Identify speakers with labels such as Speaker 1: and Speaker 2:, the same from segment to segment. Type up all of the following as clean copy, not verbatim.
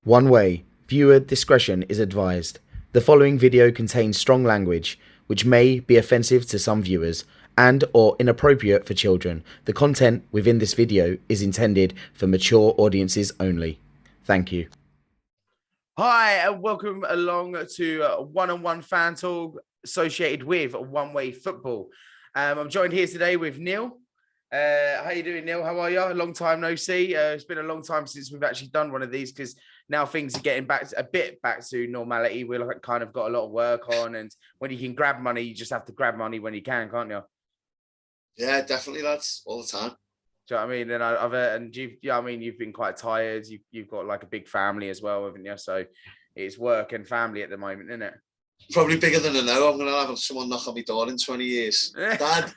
Speaker 1: One way, viewer discretion is advised. The following video contains strong language, which may be offensive to some viewers and or inappropriate for children. The content within this video is intended for mature audiences only. Thank you. Hi, and welcome along to one-on-one fan talk associated with One Way Football. I'm joined here today with Neill. How you doing, Neill? How are you? A long time no see. It's been a long time since we've actually done one of these because now things are getting back to normality. We're like kind of got a lot of work on, and when you can grab money, you just have to grab money when you can, can't you?
Speaker 2: Yeah, definitely, lads, all the time.
Speaker 1: Do you know what I mean? And you've been quite tired. You've got like a big family as well, haven't you? So it's work and family at the moment, isn't it?
Speaker 2: Probably bigger than I know. I'm gonna have someone knock on my door in 20 years. Dad,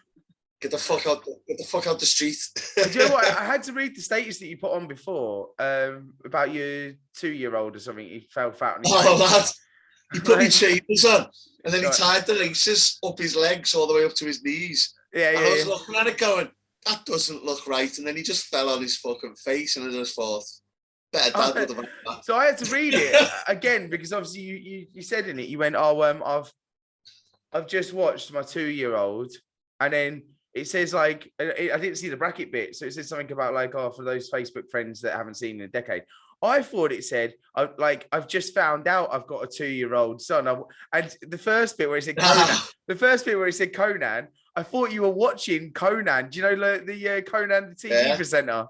Speaker 2: get the fuck out! Get the fuck out the street.
Speaker 1: Do you know what? I had to read the status that you put on before about your 2-year-old or something. He fell fat on his face.
Speaker 2: Lad, he put me chains on, and then he tied the laces up his legs all the way up to his knees. And I was looking at it going, that doesn't look right. And then he just fell on his fucking face, and I just thought, better dad would have had that.
Speaker 1: So I had to read it again because obviously you said in it, you went, I've just watched my 2-year-old, and then it says like, I didn't see the bracket bit, so it says something about like, for those Facebook friends that haven't seen in a decade. I thought it said, I've just found out I've got a 2-year-old son. And the first bit where it said Conan, I thought you were watching Conan. Do you know the Conan, the TV presenter?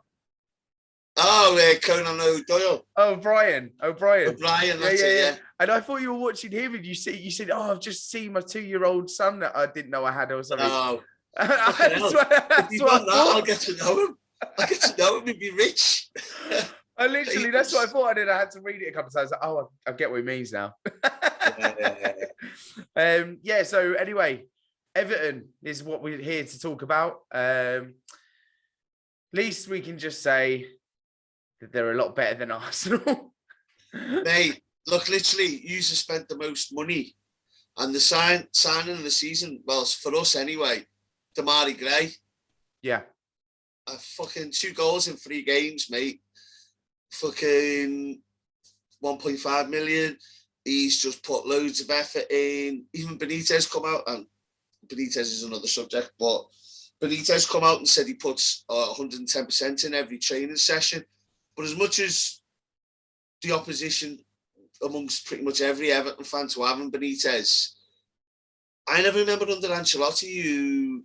Speaker 2: Oh, Conan O'Doyle.
Speaker 1: O'Brien,
Speaker 2: that's it, yeah.
Speaker 1: And I thought you were watching him, and you said, I've just seen my 2-year-old son that I didn't know I had or something.
Speaker 2: No.
Speaker 1: That's what
Speaker 2: I'll get to know him. I'll get to know him. He'd be rich.
Speaker 1: That's what I thought. And then I had to read it a couple of times. Like, I get what he means now. So anyway, Everton is what we're here to talk about. Least we can just say that they're a lot better than Arsenal.
Speaker 2: Mate, look, literally, you just spent the most money. And the signing of the season, well, for us anyway, Damari Gray.
Speaker 1: Yeah.
Speaker 2: Fucking 2 goals in 3 games, mate. Fucking 1.5 million. He's just put loads of effort in. Even Benitez come out, and Benitez is another subject, but Benitez come out and said he puts 110% in every training session. But as much as the opposition amongst pretty much every Everton fan to having Benitez, I never remember under Ancelotti,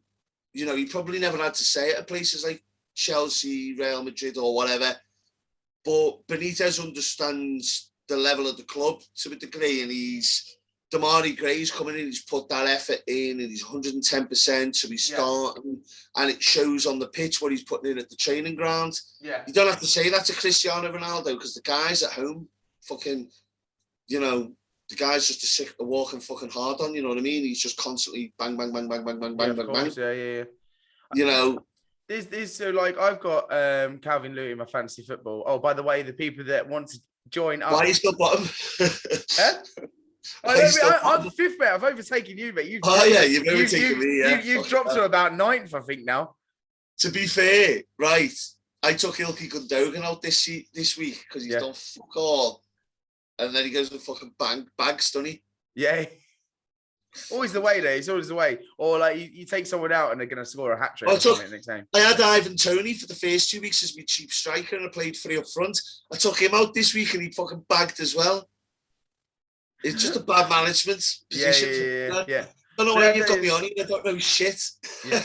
Speaker 2: you probably never had to say it at places like Chelsea, Real Madrid or whatever, but Benitez understands the level of the club to a degree, and Damari Gray's coming in, he's put that effort in, and he's 110%, so he's starting, and it shows on the pitch what he's putting in at the training ground.
Speaker 1: Yeah.
Speaker 2: You don't have to say that to Cristiano Ronaldo, because the guys at home fucking, the guy's just a walking fucking hard on, you know what I mean? He's just constantly bang, bang, bang, bang, bang, bang, bang, bang, bang.
Speaker 1: Yeah. There's so like I've got Calvin Lewin in my fantasy football. Oh, by the way, the people that want to join up.
Speaker 2: Why are you still bottom?
Speaker 1: I'm 5th, mate. I've overtaken you, mate.
Speaker 2: You've overtaken me, yeah.
Speaker 1: You've dropped to about 9th, I think, now.
Speaker 2: To be fair, right, I took Ilkay Gundogan out this week because he's done fuck all. And then he goes and fucking bags, doesn't he?
Speaker 1: Yeah. Always the way, though. It's always the way. Or like you take someone out and they're going to score a hat trick next time.
Speaker 2: I had Ivan Toney for the first 2 weeks as my cheap striker, and I played 3 up front. I took him out this week and he fucking bagged as well. It's just a bad management position.
Speaker 1: Yeah.
Speaker 2: I don't know why you've got me on it. I don't know shit.
Speaker 1: Yeah.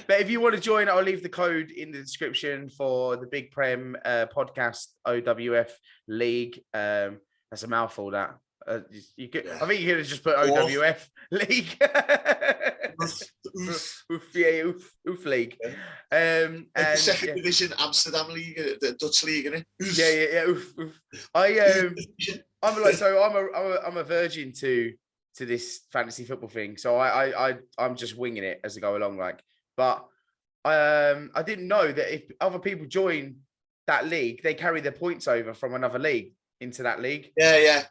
Speaker 1: But if you want to join, I'll leave the code in the description for the Big Prem podcast OWF League. That's a mouthful, that. I think you could have just put OWF League. Oof League.
Speaker 2: And the second division Amsterdam League, the Dutch League, isn't
Speaker 1: it? Yeah. Oof. I'm a virgin to this fantasy football thing, so I'm just winging it as I go along. But I didn't know that if other people join that league, they carry their points over from another league into that league.
Speaker 2: Yeah.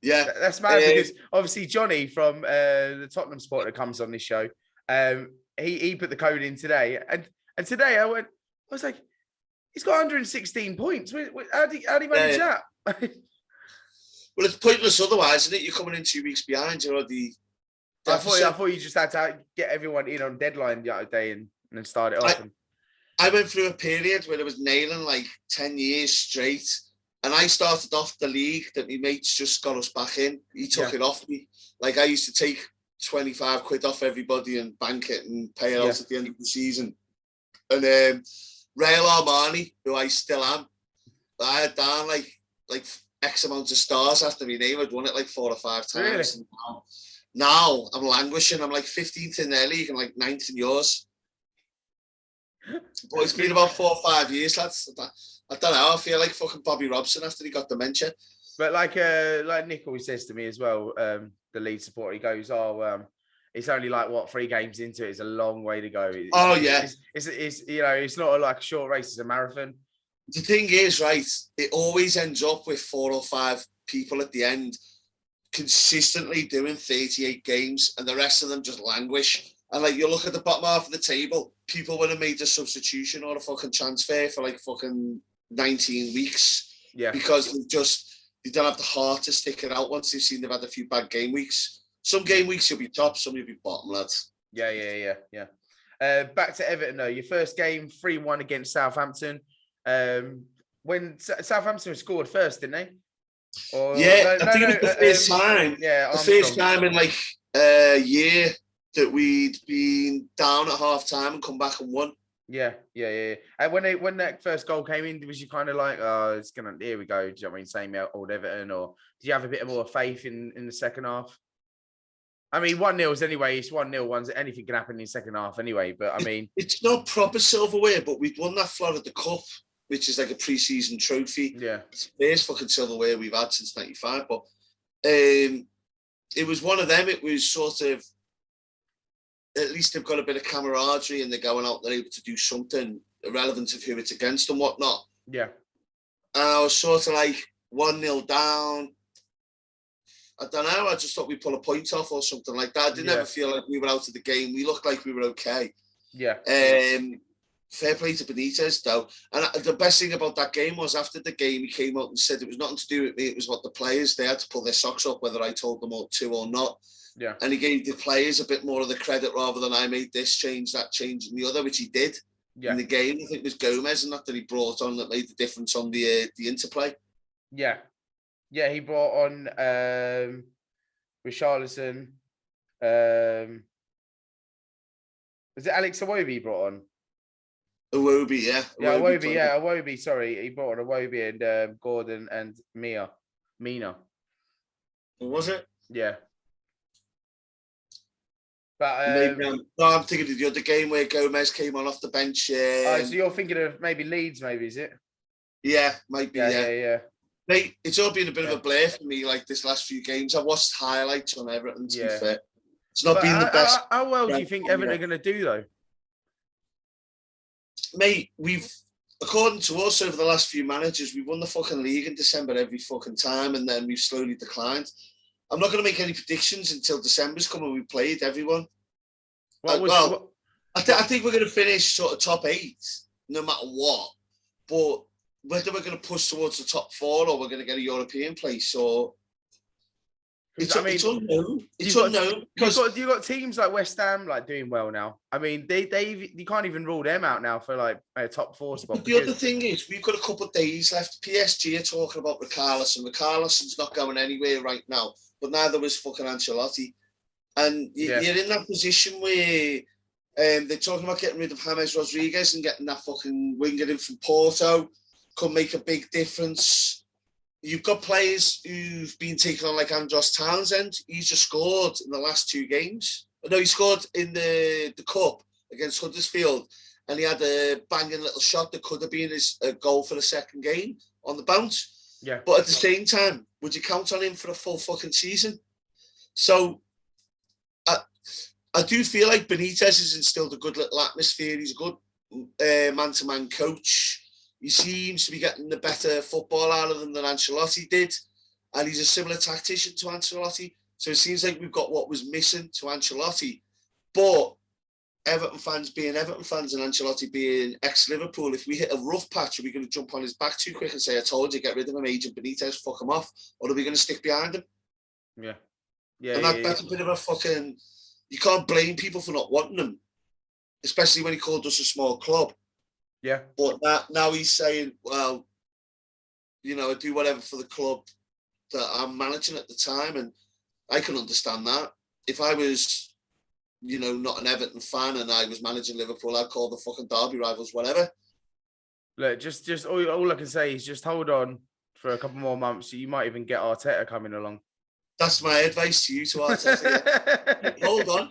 Speaker 1: That's mad because obviously Johnny from the Tottenham supporter that comes on this show, he put the code in today, and today I was like, he's got 116 points. How do you manage that?
Speaker 2: Well, it's pointless otherwise, isn't it? You're coming in 2 weeks behind. You're already deficit.
Speaker 1: I thought you just had to get everyone in on deadline the other day and then start it off.
Speaker 2: I went through a period where I was nailing like 10 years straight. And I started off the league that my mates just got us back in. He took it off me. Like I used to take 25 quid off everybody and bank it and pay it out at the end of the season. And Rail Armani, who I still am, I had down like X amount of stars after my name. I'd won it like 4 or 5 times.
Speaker 1: Really?
Speaker 2: And now I'm languishing. I'm like 15th in their league and like 9th in yours. But it's been about 4 or 5 years, lads. I don't know. I feel like fucking Bobby Robson after he got dementia.
Speaker 1: But like Nick always says to me as well, the lead supporter, he goes, it's only like 3 games into it. It's a long way to go. It's you know, it's not like a short race. It's a marathon.
Speaker 2: The thing is, right, it always ends up with 4 or 5 people at the end consistently doing 38 games and the rest of them just languish. And like you look at the bottom half of the table, people would have made a substitution or a fucking transfer for like fucking 19 weeks.
Speaker 1: Yeah. Because
Speaker 2: they don't have the heart to stick it out once they've seen they've had a few bad game weeks. Some game weeks you'll be top, some you'll be bottom, lads.
Speaker 1: Yeah. Back to Everton though. Your first game, 3-1 against Southampton. When Southampton scored first, didn't they?
Speaker 2: Or, I think it was the first time.
Speaker 1: Yeah,
Speaker 2: the first time in like a year that we'd been down at half time and come back and won.
Speaker 1: Yeah. And when that first goal came in, was you kind of like, here we go? Do you know what I mean? Same old Everton, or did you have a bit more faith in the second half? I mean, 1-0 anyway. It's 1-0. Anything can happen in the second half anyway. But I mean,
Speaker 2: it's not proper silverware, but we'd won that Florida Cup, which is like a pre-season trophy.
Speaker 1: Yeah,
Speaker 2: it's the first fucking silverware we've had since '95. But it was one of them. It was sort of, at least they've got a bit of camaraderie and they're going out, they're able to do something irrelevant of who it's against and whatnot.
Speaker 1: Yeah.
Speaker 2: And I was sort of like 1-0 down. I don't know. I just thought we'd pull a point off or something like that. I didn't ever feel like we were out of the game. We looked like we were okay.
Speaker 1: Yeah.
Speaker 2: Fair play to Benitez, though. And the best thing about that game was after the game, he came out and said it was nothing to do with me. It was what the players, they had to pull their socks up, whether I told them to or not.
Speaker 1: Yeah.
Speaker 2: And he gave the players a bit more of the credit rather than I made this change, that change, and the other, which he did in the game. I think it was Gomez and that he brought on that made the difference on the interplay.
Speaker 1: Yeah. Yeah, he brought on Richarlison. Was it Alex Iwobi he brought on?
Speaker 2: Iwobi, yeah.
Speaker 1: Iwobi, sorry. He brought on Iwobi and Gordon and Mina.
Speaker 2: What was it?
Speaker 1: Yeah. But
Speaker 2: I'm thinking of the other game where Gomez came on off the bench.
Speaker 1: So you're thinking of maybe Leeds, is it?
Speaker 2: Yeah, might be.
Speaker 1: Yeah.
Speaker 2: Mate, it's all been a bit of a blur for me, like this last few games. I watched highlights on Everton, to be fair. It's not been the best.
Speaker 1: How well do you think Everton are going to do, though?
Speaker 2: Mate, according to us, over the last few managers, we've won the fucking league in December every fucking time, and then we've slowly declined. I'm not going to make any predictions until December's come and we've played everyone. I think we're going to finish sort of top 8, no matter what. But whether we're going to push towards the top 4 or we're going to get a European place, or it's unknown. It's unknown.
Speaker 1: You've got teams like West Ham like doing well now. I mean, you can't even rule them out now for like a top 4 spot.
Speaker 2: But the other thing is, we've got a couple of days left. PSG are talking about Richarlison. Richarlison's not going anywhere right now, but neither was fucking Ancelotti. And you're in that position where they're talking about getting rid of James Rodriguez and getting that fucking winger in from Porto. Could make a big difference. You've got players who've been taken on like Andros Townsend. He's just scored in the last 2 games. No, he scored in the cup against Huddersfield, and he had a banging little shot that could have been his goal for the second game on the bounce.
Speaker 1: Yeah.
Speaker 2: But at the same time, would you count on him for a full fucking season? So I do feel like Benitez has instilled a good little atmosphere. He's a good man-to-man coach. He seems to be getting the better football out of them than Ancelotti did. And he's a similar tactician to Ancelotti. So it seems like we've got what was missing to Ancelotti. But Everton fans being Everton fans and Ancelotti being ex-Liverpool, if we hit a rough patch, are we going to jump on his back too quick and say, I told you, get rid of him, Agent Benitez, fuck him off? Or are we going to stick behind him?
Speaker 1: Yeah. Yeah,
Speaker 2: and that's a bit of a fucking... You can't blame people for not wanting him, especially when he called us a small club.
Speaker 1: Yeah.
Speaker 2: But now he's saying, well, you know, I do whatever for the club that I'm managing at the time, and I can understand that. If I was, you know, not an Everton fan and I was managing Liverpool, I'd call the fucking derby rivals whatever.
Speaker 1: Look, just all I can say is just hold on for a couple more months. You might even get Arteta coming along.
Speaker 2: That's my advice to you, to Arteta. Hold on.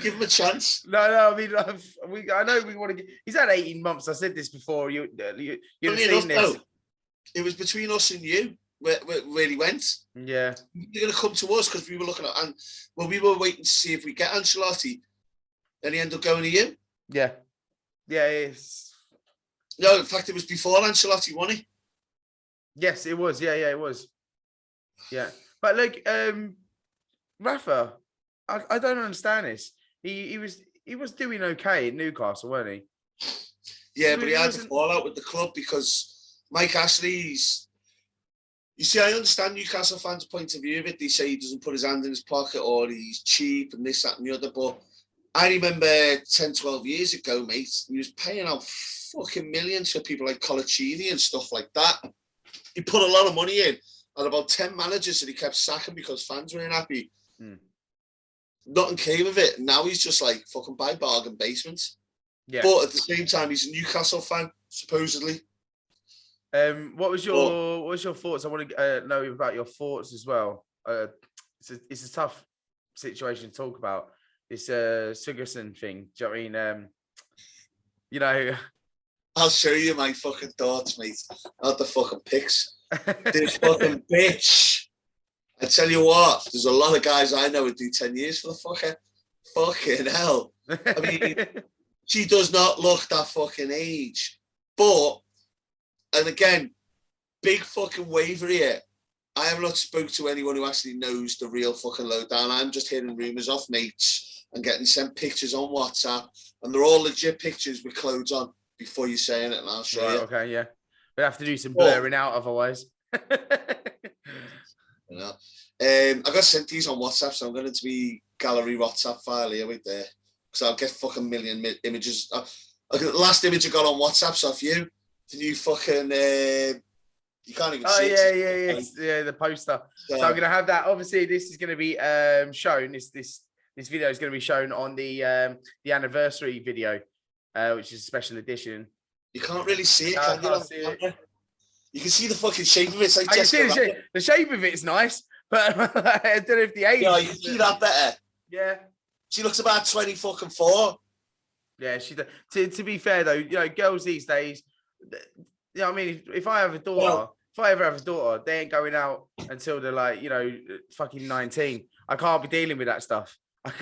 Speaker 2: Give him a chance.
Speaker 1: No, I mean, I know we want to get... He's had 18 months. I said this before. You've seen this. Though,
Speaker 2: it was between us and you where he went.
Speaker 1: Yeah.
Speaker 2: You're going to come to us because we were looking at... And well, we were waiting to see if we get Ancelotti, and he ended up going to you.
Speaker 1: Yeah. Yeah, it's...
Speaker 2: No, in fact, it was before Ancelotti, wasn't he?
Speaker 1: Yes, it was. Yeah, it was. Yeah. But, like, Rafa... I don't understand this. He was doing okay in Newcastle, wasn't he?
Speaker 2: Yeah, but he had to fall out with the club because Mike Ashley's... You see, I understand Newcastle fans' point of view of it. They say he doesn't put his hand in his pocket or he's cheap and this, that and the other. But I remember 10, 12 years ago, mate, he was paying out fucking millions for people like Colaccini and stuff like that. He put a lot of money in and about 10 managers that he kept sacking because fans weren't happy. Nothing came of it. Now he's just like fucking buy bargain basement. Yeah. But at the same time, he's a Newcastle fan, supposedly.
Speaker 1: What was your thoughts? I want to know about your thoughts as well. It's a tough situation to talk about. This Sigurdsson thing. Do you know what I mean? You know,
Speaker 2: I'll show you my fucking thoughts, mate. Not the fucking pics. This fucking bitch. I tell you what, there's a lot of guys I know who do 10 years for the fucker. Fucking hell. I mean, she does not look that fucking age. But, and again, big fucking waiver here. I have not spoke to anyone who actually knows the real fucking lowdown. I'm just hearing rumours off mates and getting sent pictures on WhatsApp. And they're all legit pictures with clothes on before you're saying it, and I'll show you.
Speaker 1: Okay, yeah. We'll have to do some blurring out otherwise.
Speaker 2: You know, I got sent these on WhatsApp, so I'm going to be gallery WhatsApp file here with there because I'll get fucking million images. The last image I got on WhatsApp's off you. The new fucking you can't even see it.
Speaker 1: Yeah, the poster. So I'm going to have that. Obviously, this is going to be shown. This video is going to be shown on the anniversary video, which is a special edition.
Speaker 2: You can't really see it, can you? See it. You can see the fucking shape of it. It's like
Speaker 1: I can see the shape of it's nice, but I don't know if the age.
Speaker 2: Yeah, you can see that better.
Speaker 1: Yeah.
Speaker 2: She looks about 24.
Speaker 1: Yeah, she does. To be fair though, you know, girls these days, you know, I mean, if I have a daughter, if I ever have a daughter, they ain't going out until they're like, you know, fucking 19. I can't be dealing with that stuff.
Speaker 2: In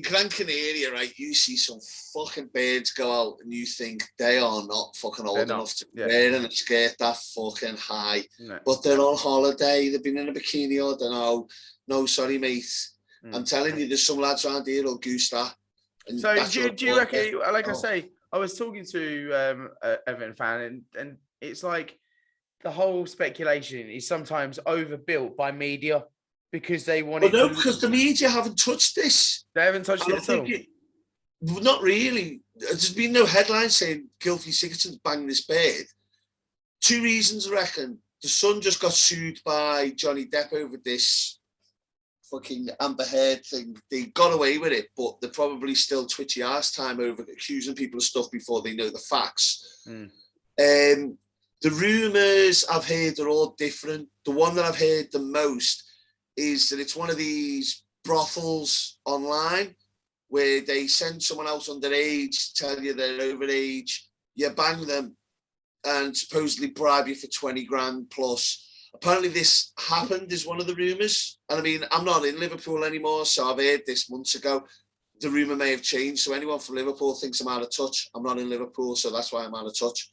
Speaker 2: Gran Canaria, right, you see some fucking birds go out and you think they are not fucking old enough to be wearing a skirt that fucking high. No. But they're on holiday, they've been in a bikini, I don't know. No, sorry, mate. I'm telling you, there's some lads around here who'll goose that.
Speaker 1: So do you reckon, like I say, I was talking to Everton fan and it's like the whole speculation is sometimes overbuilt by media. Because they wanted
Speaker 2: to... because the media haven't touched this.
Speaker 1: They haven't touched it at all?
Speaker 2: Not really. There's been no headline saying Gylfi Sigurdsson's banged this bird. Two reasons, I reckon. The Sun just got sued by Johnny Depp over this fucking Amber Heard thing. They got away with it, but they're probably still twitchy ass time over accusing people of stuff before they know the facts. The rumours I've heard are all different. The one that I've heard the most is that it's one of these brothels online where they send someone else underage, tell you they're overage, you bang them and supposedly bribe you for 20 grand plus. Apparently this happened is one of the rumours. And I mean, I'm not in Liverpool anymore, so I've heard this months ago. The rumour may have changed, so anyone from Liverpool thinks I'm out of touch. I'm not in Liverpool, so that's why I'm out of touch.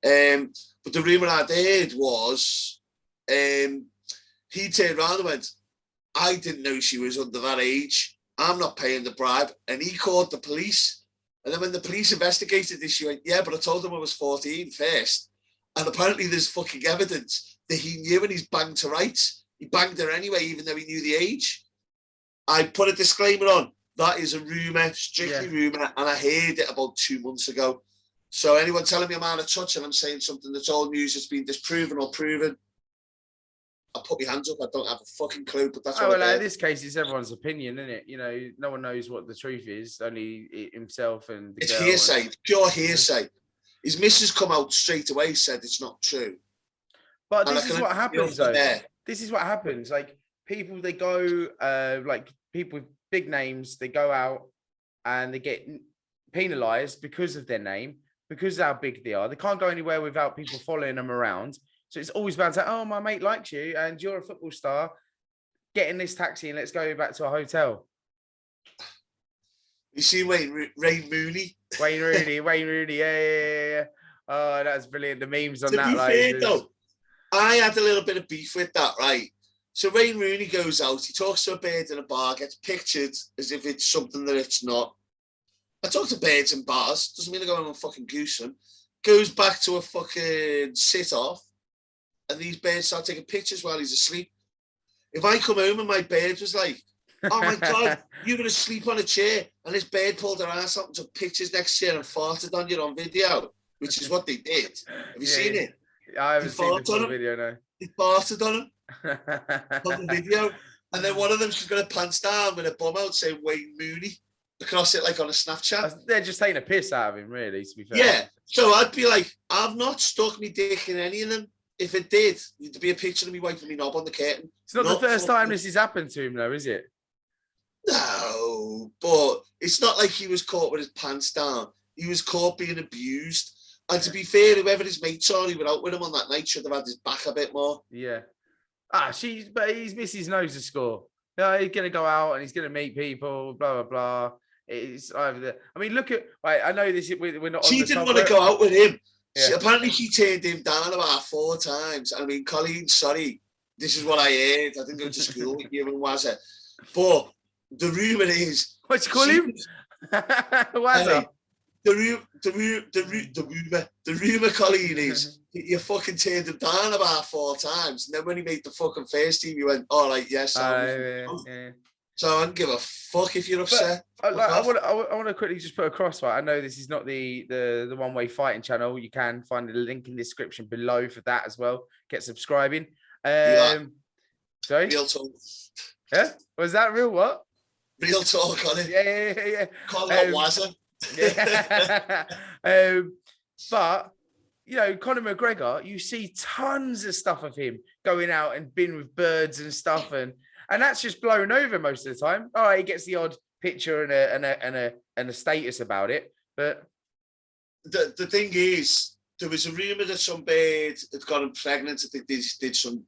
Speaker 2: But the rumour I'd heard was he turned around and went, I didn't know she was under that age. I'm not paying the bribe. And he called the police. And then when the police investigated this, she went, yeah, but I told them I was 14 first. And apparently there's fucking evidence that he knew and he's banged to rights. He banged her anyway, even though he knew the age. I put a disclaimer on. That is a rumour, strictly rumour. And I heard it about 2 months ago. So anyone telling me I'm out of touch and I'm saying something that's old news that's been disproven or proven, I'll put my hands up. I don't have a fucking clue, but that's what
Speaker 3: in this case, it's everyone's opinion, isn't it? You know, no one knows what the truth is, only himself and the
Speaker 2: it's
Speaker 3: girl.
Speaker 2: Hearsay, pure hearsay. His missus come out straight away, said it's not true.
Speaker 3: But this is what happens, though. This is what happens. Like, people, they go, like, people with big names, they go out and they get penalised because of their name, because of how big they are. They can't go anywhere without people following them around. So it's always bound to, oh, my mate likes you and you're a football star. Get in this taxi and let's go back to a hotel.
Speaker 2: You see Wayne Rooney?
Speaker 3: Wayne Rooney, yeah. Oh, that's brilliant. The memes on
Speaker 2: that. To be fair, though, I had a little bit of beef with that, right? So Wayne Rooney goes out, he talks to a bird in a bar, gets pictured as if it's something that it's not. I talk to birds in bars, doesn't mean I go on and fucking goose them. Goes back to a fucking sit-off, and these birds start taking pictures while he's asleep. If I come home and my bird was like, oh my God, you're going to sleep on a chair, and this bird pulled her ass up and took pictures next to you and farted on you on video, which is what they did. Have you seen it?
Speaker 3: I haven't seen the video, no.
Speaker 2: They farted on him on the video. And then one of them's just got a pants down with a bum out saying Wayne Rooney across it, like on a Snapchat.
Speaker 3: They're just taking a piss out of him, really, to be fair.
Speaker 2: Yeah. So I'd be like, I've not stuck my dick in any of them. If it did, there'd be a picture of me wiping me knob on the curtain.
Speaker 3: It's not the first time this has happened to him, though, is it?
Speaker 2: No, but it's not like he was caught with his pants down. He was caught being abused. And to be fair, whoever his mates are who were out with him on that night should have had his back a bit more.
Speaker 3: Yeah. But his missus knows the score. Yeah, he's going to go out and he's going to meet people, blah, blah, blah. It's over there. I mean, look at, right, I know this, we're not
Speaker 2: She didn't want to go out with him. Yeah. Apparently, she turned him down about 4 times. I mean, Colleen, sorry, this is what I heard. I didn't go to school with you and Wazza. But the rumour is...
Speaker 3: What you call him? Wazza?
Speaker 2: The rumour, Colleen, is you fucking turned him down about 4 times. And then when he made the fucking first team, you went, all right, yes. Yeah. So I don't give a fuck if you're upset.
Speaker 3: I want to quickly just put across, right? I know this is not the One Way Fighting channel. You can find the link in the description below for that as well. Get subscribing. Sorry?
Speaker 2: Real talk.
Speaker 3: Yeah? Was that real what?
Speaker 2: Real talk on it.
Speaker 3: Yeah.
Speaker 2: Call it Wazza.
Speaker 3: Yeah. But you know, Conor McGregor, you see tons of stuff of him going out and being with birds and stuff, and that's just blown over most of the time. All right, he gets the odd picture and a status about it, but
Speaker 2: the thing is, there was a rumor that some bird had gotten pregnant. I think they did some.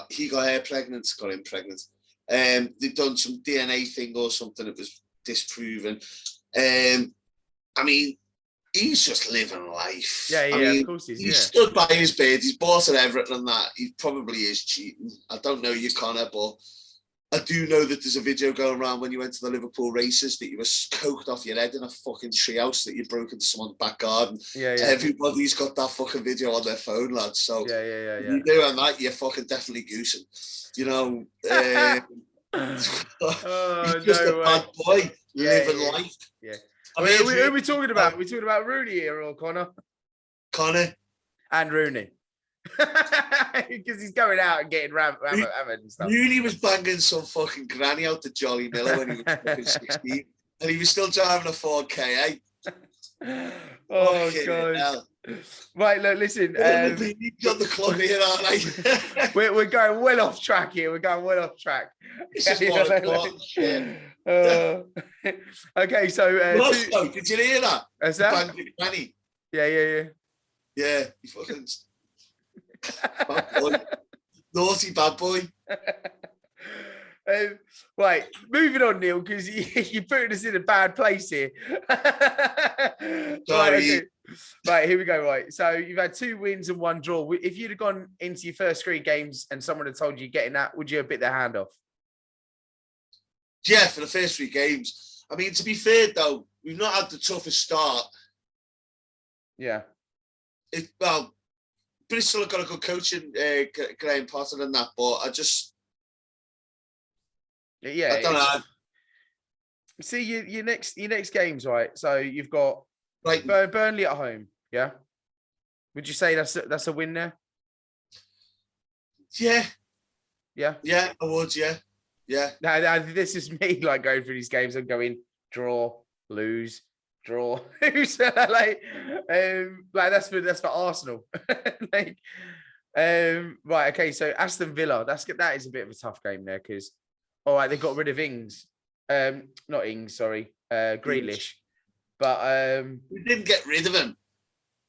Speaker 2: He got her pregnant, got him pregnant. They've done some DNA thing or something that was disproven. I mean, he's just living life.
Speaker 3: Yeah,
Speaker 2: I mean,
Speaker 3: of course he is.
Speaker 2: He stood by his bed. He's bought at Everton and that. He probably is cheating. I don't know you, Connor, but I do know that there's a video going around when you went to the Liverpool races that you were coked off your head in a fucking treehouse that you broke into someone's back garden.
Speaker 3: Yeah.
Speaker 2: Everybody's got that fucking video on their phone, lads. So
Speaker 3: yeah.
Speaker 2: you doing that, you're fucking definitely goosing. You know, he's just a bad boy living life.
Speaker 3: Yeah. Who are we talking about? We're talking about Rooney here or Connor?
Speaker 2: Connor.
Speaker 3: And Rooney. Because he's going out and getting hammered and stuff.
Speaker 2: Rooney was banging some fucking granny out the Jolly Miller when he was fucking 16. And he was still driving a Ford KA.
Speaker 3: Oh, God. Right, look, listen.
Speaker 2: Got the club here, aren't I?
Speaker 3: we're going well off track here. We're going well off track.
Speaker 2: This is more important shit.
Speaker 3: Okay, so
Speaker 2: did you hear that?
Speaker 3: Is that?
Speaker 2: Granny.
Speaker 3: Yeah.
Speaker 2: Yeah, he fucking bad boy. Naughty bad boy.
Speaker 3: Right, moving on, Neil, because you're putting us in a bad place here. Right, here we go. Right, so you've had 2 wins and 1 draw. If you'd have gone into your first 3 games and someone had told you getting that, would you have bit their hand off?
Speaker 2: Yeah, for the first 3 games. I mean, to be fair though, we've not had the toughest start.
Speaker 3: Yeah.
Speaker 2: Well, Bristol have got a good coach in Graham Potter and that, but I don't know.
Speaker 3: See your next games, right? So you've got Burnley at home. Yeah. Would you say that's a win there?
Speaker 2: Yeah.
Speaker 3: Yeah.
Speaker 2: Yeah, I would. Yeah. Yeah.
Speaker 3: Now this is me like going through these games and going draw, lose, draw, lose. like that's for Arsenal. right. Okay. So Aston Villa. That is a bit of a tough game there because all right, they got rid of Ings. Not Ings, sorry. Grealish. But
Speaker 2: we didn't get rid of him.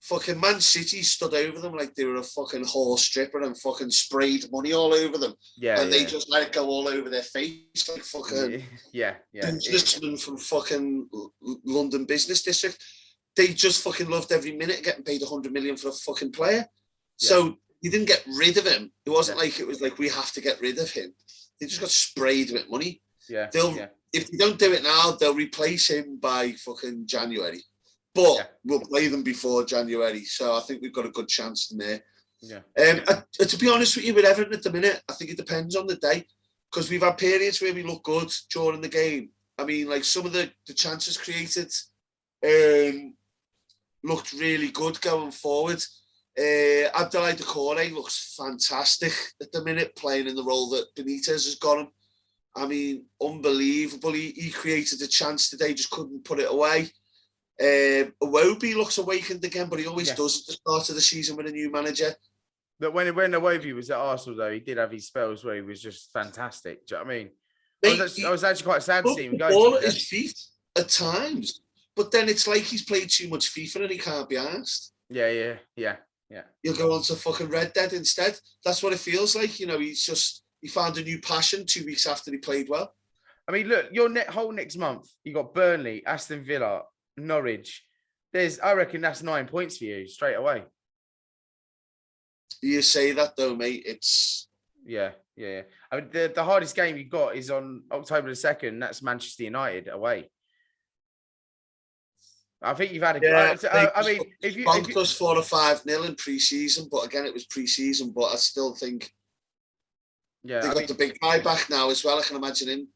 Speaker 2: Fucking Man City stood over them like they were a fucking horse stripper and fucking sprayed money all over them.
Speaker 3: Yeah.
Speaker 2: And they just let it go all over their face like fucking businessmen from fucking London business district. They just fucking loved every minute getting paid 100 million for a fucking player. Yeah. So you didn't get rid of him. It wasn't like it was like we have to get rid of him. They just got sprayed with money.
Speaker 3: Yeah.
Speaker 2: If they don't do it now, they'll replace him by fucking January. But we'll play them before January, so I think we've got a good chance in there.
Speaker 3: Yeah.
Speaker 2: To be honest with you, with Everton at the minute, I think it depends on the day because we've had periods where we look good during the game. I mean, like some of the chances created looked really good going forward. Abdoulaye Doucouré looks fantastic at the minute, playing in the role that Benitez has got him. I mean, unbelievable. He created a chance today, just couldn't put it away. Iwobi looks awakened again, but he always does at the start of the season with a new manager.
Speaker 3: But when Iwobi was at Arsenal, though, he did have his spells where he was just fantastic. Do you know what I mean? I was actually quite sad to see him go.
Speaker 2: Ball at his feet at times, but then it's like he's played too much FIFA and he can't be asked.
Speaker 3: Yeah.
Speaker 2: You'll go on to fucking Red Dead instead. That's what it feels like. You know, he found a new passion 2 weeks after he played well.
Speaker 3: I mean, look, your whole next month, you got Burnley, Aston Villa, Norwich. I reckon that's 9 points for you straight away.
Speaker 2: You say that though, mate. It's
Speaker 3: yeah. I mean, the hardest game you got is on October the 2nd. That's Manchester United away. I think you've had a. I mean, if you
Speaker 2: us 4 or 5-0 in pre-season, but again, it was pre-season. But I still think they got the big guy back now as well. I can imagine him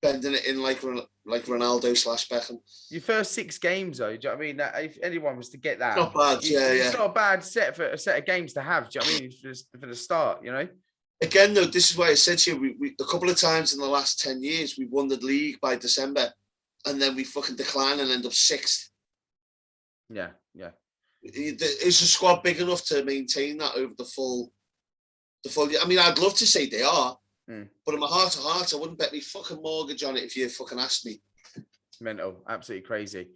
Speaker 2: bending it in like Ronaldo/Beckham.
Speaker 3: Your first 6 games, though. Do you know what I mean? That if anyone was to get that,
Speaker 2: not bad.
Speaker 3: It's not a bad set of games to have. Do you know what I mean? For the start, you know.
Speaker 2: Again, though, this is why I said to you, we a couple of times in the last 10 years, we've won the league by December, and then we fucking decline and end up 6th.
Speaker 3: Yeah.
Speaker 2: Is the squad big enough to maintain that over the full? I mean, I'd love to say they are, but in my heart of hearts, I wouldn't bet me fucking mortgage on it if you fucking asked me.
Speaker 3: Mental, absolutely crazy.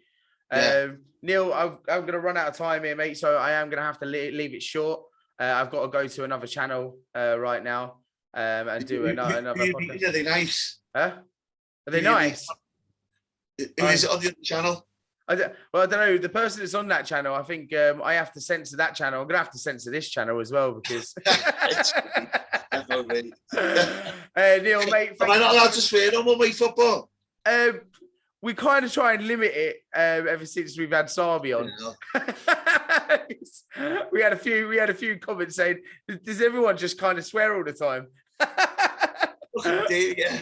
Speaker 2: Yeah.
Speaker 3: Neill, I'm going to run out of time here, mate, so I am going to have to leave it short. I've got to go to another channel right now and do another podcast.
Speaker 2: Are they nice?
Speaker 3: Huh? Are they nice?
Speaker 2: Who is it on the other channel?
Speaker 3: I don't know. The person that's on that channel, I think I have to censor that channel. I'm going to have to censor this channel as well because...
Speaker 2: Neill, mate.
Speaker 3: Am
Speaker 2: I not allowed to swear on One Way Football?
Speaker 3: We kind of try and limit it ever since we've had Sabi on. we had a few comments saying, "Does everyone just kind of swear all the time?"
Speaker 2: Yeah.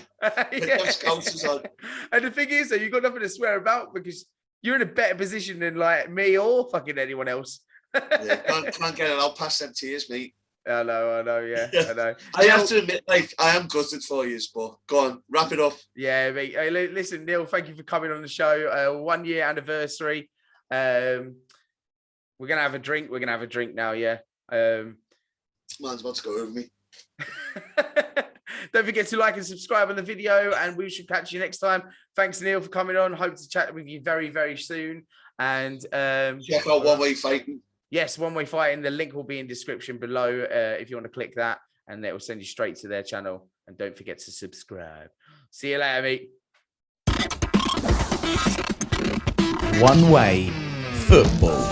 Speaker 3: And the thing is, that you've got nothing to swear about because you're in a better position than like me or fucking anyone else.
Speaker 2: Can't get it out past them tears, mate.
Speaker 3: I know, yeah. I know.
Speaker 2: I have to admit, like, I am gutted for you, but go on, wrap it up.
Speaker 3: Yeah, mate. Hey, listen, Neill, thank you for coming on the show. 1 year anniversary. We're gonna have a drink. We're gonna have a drink now, yeah.
Speaker 2: Man's about to go over me.
Speaker 3: Don't forget to like and subscribe on the video, and we should catch you next time. Thanks, Neill, for coming on. Hope to chat with you very, very soon. And
Speaker 2: check out oneWAYfighting.
Speaker 3: Yes, One Way Fighting. The link will be in description below if you want to click that, and it will send you straight to their channel. And don't forget to subscribe. See you later, mate.
Speaker 1: One Way Football.